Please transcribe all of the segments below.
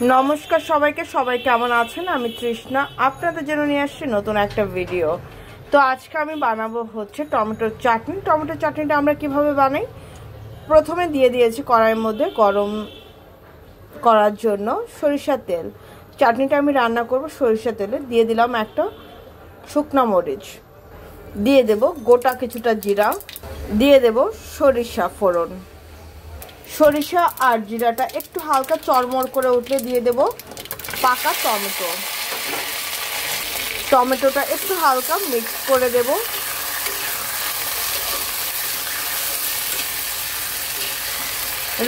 নমস্কার সবাইকে, সবাই কেমন আছেন? আমি তৃষ্ণা আপনাদের জন্য নিয়ে আসছি নতুন একটা ভিডিও। তো আজকে আমি বানাবো হচ্ছে টমেটোর চাটনি। টমেটোর চাটনিটা আমরা কিভাবে বানাই, প্রথমে দিয়ে দিয়েছি কড়াইয়ের মধ্যে গরম করার জন্য সরিষার তেল। চাটনিটা আমি রান্না করব সরিষা তেলে। দিয়ে দিলাম একটা শুকনো মরিচ, দিয়ে দেব গোটা কিছুটা জিরা, দিয়ে দেব সরিষা ফোড়ন। সরিষা আর জিরাটা একটু হালকা চড়মড় করে উঠলে দিয়ে দেব পাকা টমেটো। টমেটোটা একটু হালকা মিক্স করে দেব।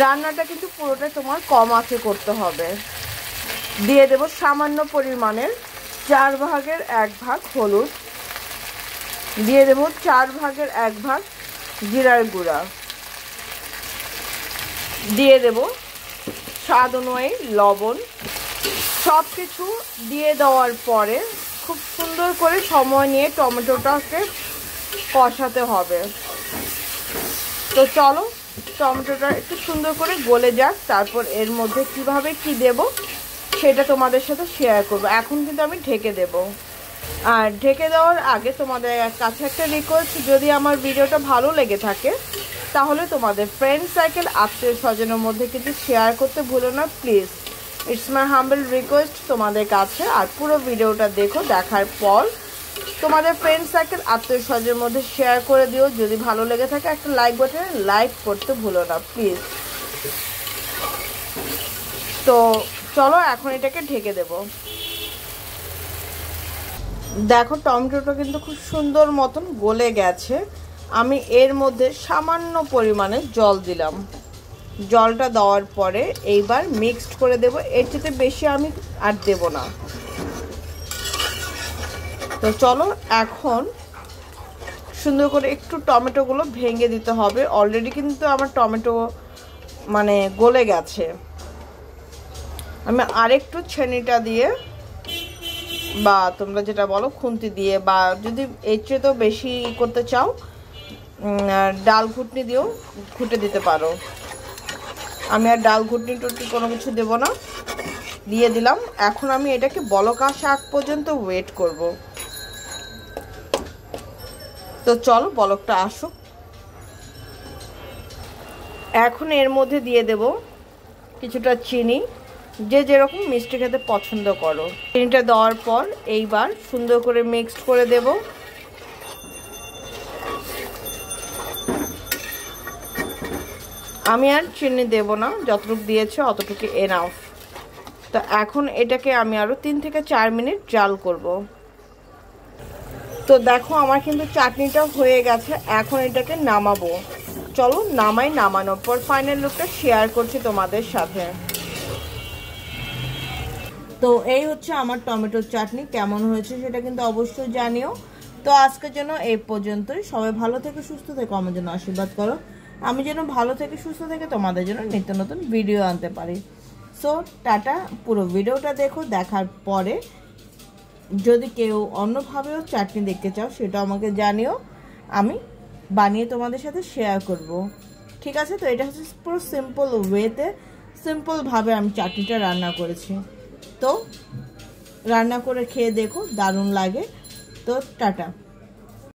রান্নাটা কিন্তু পুরোটা তোমার কম আঁচে করতে হবে। দিয়ে দেব সামান্য পরিমাণের 4 ভাগের 1 ভাগ হলুদ, দিয়ে দেব 4 ভাগের 1 ভাগ জিরার গুঁড়া, দিয়ে দেব স্বাদ অনুযায়ী লবণ। সব কিছু দিয়ে দেওয়ার পরে খুব সুন্দর করে সময় নিয়ে টমেটোটাকে কষাতে হবে। তো চলো টমেটোটা একটু সুন্দর করে গলে যাক, তারপর এর মধ্যে কিভাবে কি দেব সেটা তোমাদের সাথে শেয়ার করব। এখন কিন্তু আমি ঢেকে দেব। আর ঢেকে দেওয়ার আগে তোমাদের কাছে একটা রিকোয়েস্ট, যদি আমার ভিডিওটা ভালো লেগে থাকে তাহলে তোমাদের ফ্রেন্ড সার্কেল আত্মীয় স্বজনের মধ্যে কিন্তু শেয়ার করতে ভুলো না please. It's my humble request তোমাদের কাছে। আর পুরো ভিডিওটা দেখো, দেখার পর তোমাদের ফ্রেন্ড সার্কেল আত্মীয় স্বজনের মধ্যে শেয়ার করে দিও। যদি ভালো লেগে থাকে একটা লাইক বাটনে লাইক করতে ভুলো না প্লিজ। তো চলো এখন এটাকে ঢেকে দেব। দেখো টমেটোটা কিন্তু খুব সুন্দর মতন গলে গেছে। আমি এর মধ্যে সামান্য পরিমাণে জল দিলাম। জলটা দেওয়ার পরে এইবার মিক্সড করে দেব। এর চেয়ে বেশি আমি আর দেব না। তো চলো এখন সুন্দর করে একটু টমেটোগুলো ভেঙে দিতে হবে। অলরেডি কিন্তু আমার টমেটো গলে গেছে। আমি আরেকটু ছেনিটা দিয়ে বা তোমরা যেটা বলো খুন্তি দিয়ে, বা যদি এর চেয়ে তো বেশি করতে চাও ডাল ঘুটনি দিয়েও ঘুটে দিতে পারো। আমি আর ডাল ঘুটনি টুটনি কোনো কিছু দেব না, দিয়ে দিলাম। এখন আমি এটাকে বলক আসা আগ পর্যন্ত ওয়েট করব। তো চলো বলকটা আসুক। এখন এর মধ্যে দিয়ে দেব কিছুটা চিনি, যে যেরকম মিষ্টি খেতে পছন্দ করো। চিনিটা দেওয়ার পর এইবার সুন্দর করে মিক্সড করে দেব। আমি আর চিনি দেব না, যতটুকু দিয়েছে অতটুকু এনাফ। তো এখন এটাকে আমি আরও 3 থেকে 4 মিনিট জাল করব। তো দেখো আমার কিন্তু চাটনিটা হয়ে গেছে। এখন এটাকে নামাবো। চলো নামাই। নামানোর পর ফাইনাল লুকটা শেয়ার করছি তোমাদের সাথে। তো এই হচ্ছে আমার টমেটোর চাটনি। কেমন হয়েছে সেটা কিন্তু অবশ্যই জানিও। তো আজকের জন্য এই পর্যন্তই। সবাই ভালো থেকে সুস্থ থেকে আমার জন্য আশীর্বাদ করো। আমি যেন ভালো থেকে সুস্থ থেকে তোমাদের জন্য নিত্য নতুন ভিডিও আনতে পারি। So tata. পুরো ভিডিওটা দেখো, দেখার পরে যদি কেউ অন্যভাবেও চাটনি দেখতে চাও সেটা আমাকে জানিও, আমি বানিয়ে তোমাদের সাথে শেয়ার করব। ঠিক আছে? তো এটা হচ্ছে পুরো সিম্পল ওয়েতে, সিম্পলভাবে আমি চাটনিটা রান্না করেছি। তো রান্না করে খেয়ে দেখো, দারুণ লাগে। তো টাটা।